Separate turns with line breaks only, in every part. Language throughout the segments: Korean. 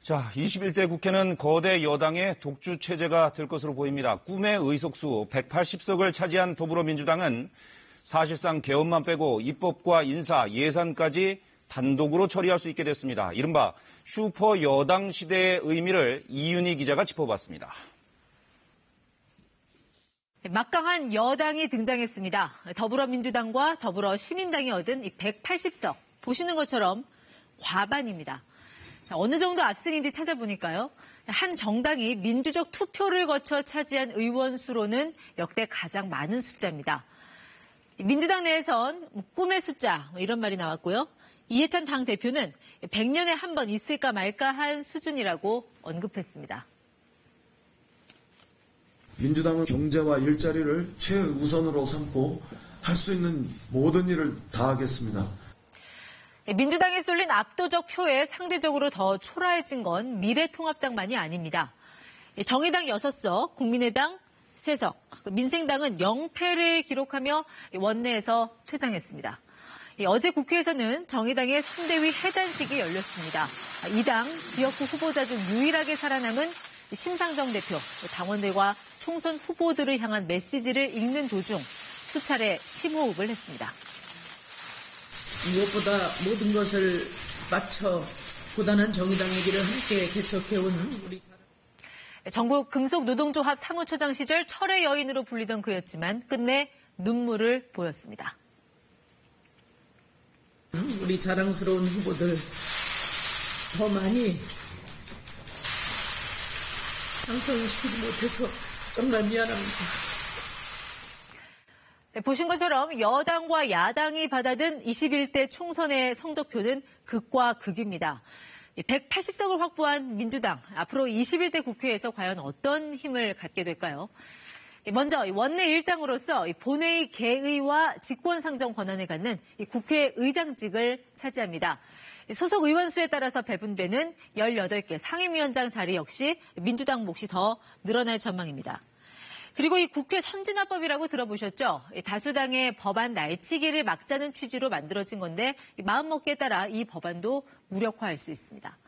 자, 21대 국회는 거대 여당의 독주 체제가 될 것으로 보입니다. 꿈의 의석수 180석을 차지한 더불어민주당은 사실상 개헌만 빼고 입법과 인사, 예산까지 단독으로 처리할 수 있게 됐습니다. 이른바 슈퍼 여당 시대의 의미를 이윤희 기자가 짚어봤습니다.
막강한 여당이 등장했습니다. 더불어민주당과 더불어시민당이 얻은 180석. 보시는 것처럼 과반입니다. 어느 정도 압승인지 찾아보니까요. 한 정당이 민주적 투표를 거쳐 차지한 의원 수로는 역대 가장 많은 숫자입니다. 민주당 내에선 꿈의 숫자 이런 말이 나왔고요. 이해찬 당대표는 100년에 한 번 있을까 말까 한 수준이라고 언급했습니다.
민주당은 경제와 일자리를 최우선으로 삼고 할 수 있는 모든 일을 다하겠습니다.
민주당에 쏠린 압도적 표에 상대적으로 더 초라해진 건 미래통합당만이 아닙니다. 정의당 6석, 국민의당 3석, 민생당은 0패를 기록하며 원내에서 퇴장했습니다. 어제 국회에서는 정의당의 선대위 해단식이 열렸습니다. 이 당 지역구 후보자 중 유일하게 살아남은 심상정 대표, 당원들과 총선 후보들을 향한 메시지를 읽는 도중 수차례 심호흡을 했습니다.
무엇보다 모든 것을 바쳐 고단한 정의당 얘기를 함께 개척해온 우리
전국 금속노동조합 사무처장 시절 철의 여인으로 불리던 그였지만 끝내 눈물을 보였습니다.
우리 자랑스러운 후보들 더 많이 상승시키지 못해서 정말 미안합니다.
보신 것처럼 여당과 야당이 받아든 21대 총선의 성적표는 극과 극입니다. 180석을 확보한 민주당, 앞으로 21대 국회에서 과연 어떤 힘을 갖게 될까요? 먼저 원내 일당으로서 본회의 개의와 직권상정 권한을 갖는 국회의장직을 차지합니다. 소속 의원 수에 따라서 배분되는 18개 상임위원장 자리 역시 민주당 몫이 더 늘어날 전망입니다. 그리고 이 국회 선진화법이라고 들어보셨죠? 다수당의 법안 날치기를 막자는 취지로 만들어진 건데 마음먹기에 따라 이 법안도 무력화할 수 있습니다.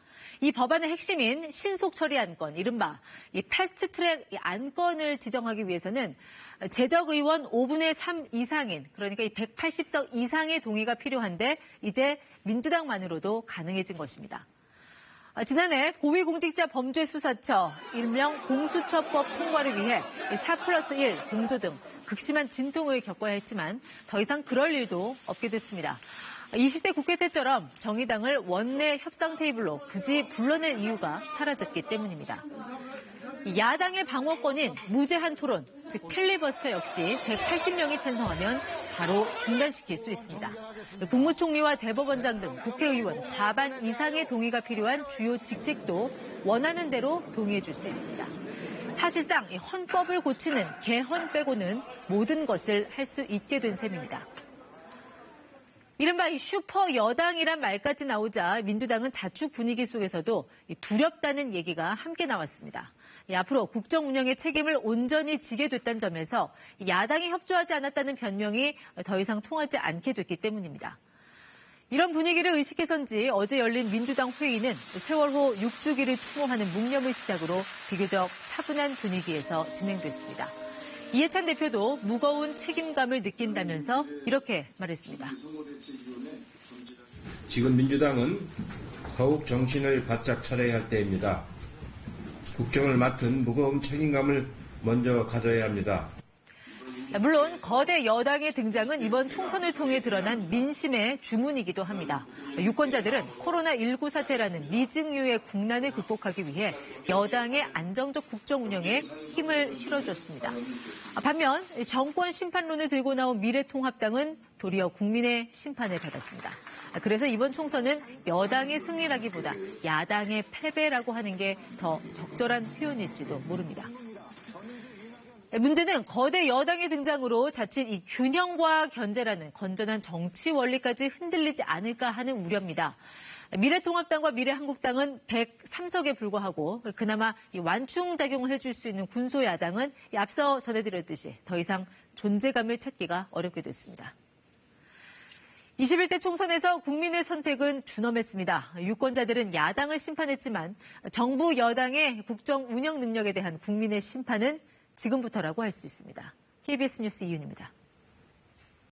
이 법안의 핵심인 신속 처리 안건, 이른바 이 패스트트랙 안건을 지정하기 위해서는 재적 의원 5분의 3 이상인, 그러니까 이 180석 이상의 동의가 필요한데 이제 민주당만으로도 가능해진 것입니다. 지난해 고위공직자범죄수사처, 일명 공수처법 통과를 위해 4+1 공조 등 극심한 진통을 겪어야 했지만 더 이상 그럴 일도 없게 됐습니다. 20대 국회 때처럼 정의당을 원내 협상 테이블로 굳이 불러낼 이유가 사라졌기 때문입니다. 야당의 방어권인 무제한 토론, 즉 필리버스터 역시 180명이 찬성하면 바로 중단시킬 수 있습니다. 국무총리와 대법원장 등 국회의원 과반 이상의 동의가 필요한 주요 직책도 원하는 대로 동의해 줄 수 있습니다. 사실상 헌법을 고치는 개헌 빼고는 모든 것을 할 수 있게 된 셈입니다. 이른바 이 슈퍼 여당이란 말까지 나오자 민주당은 자축 분위기 속에서도 두렵다는 얘기가 함께 나왔습니다. 앞으로 국정 운영의 책임을 온전히 지게 됐다는 점에서 야당이 협조하지 않았다는 변명이 더 이상 통하지 않게 됐기 때문입니다. 이런 분위기를 의식해서인지 어제 열린 민주당 회의는 세월호 6주기를 추모하는 묵념을 시작으로 비교적 차분한 분위기에서 진행됐습니다. 이해찬 대표도 무거운 책임감을 느낀다면서 이렇게 말했습니다.
지금 민주당은 더욱 정신을 바짝 차려야 할 때입니다. 국정을 맡은 무거운 책임감을 먼저 가져야 합니다.
물론 거대 여당의 등장은 이번 총선을 통해 드러난 민심의 주문이기도 합니다. 유권자들은 코로나19 사태라는 미증유의 국난을 극복하기 위해 여당의 안정적 국정 운영에 힘을 실어줬습니다. 반면 정권 심판론을 들고 나온 미래통합당은 도리어 국민의 심판을 받았습니다. 그래서 이번 총선은 여당의 승리라기보다 야당의 패배라고 하는 게 더 적절한 표현일지도 모릅니다. 문제는 거대 여당의 등장으로 자칫 이 균형과 견제라는 건전한 정치 원리까지 흔들리지 않을까 하는 우려입니다. 미래통합당과 미래한국당은 103석에 불과하고 그나마 이 완충작용을 해줄 수 있는 군소야당은 앞서 전해드렸듯이 더 이상 존재감을 찾기가 어렵게 됐습니다. 21대 총선에서 국민의 선택은 준엄했습니다. 유권자들은 야당을 심판했지만 정부 여당의 국정 운영 능력에 대한 국민의 심판은 지금부터라고 할 수 있습니다. KBS 뉴스 이윤입니다.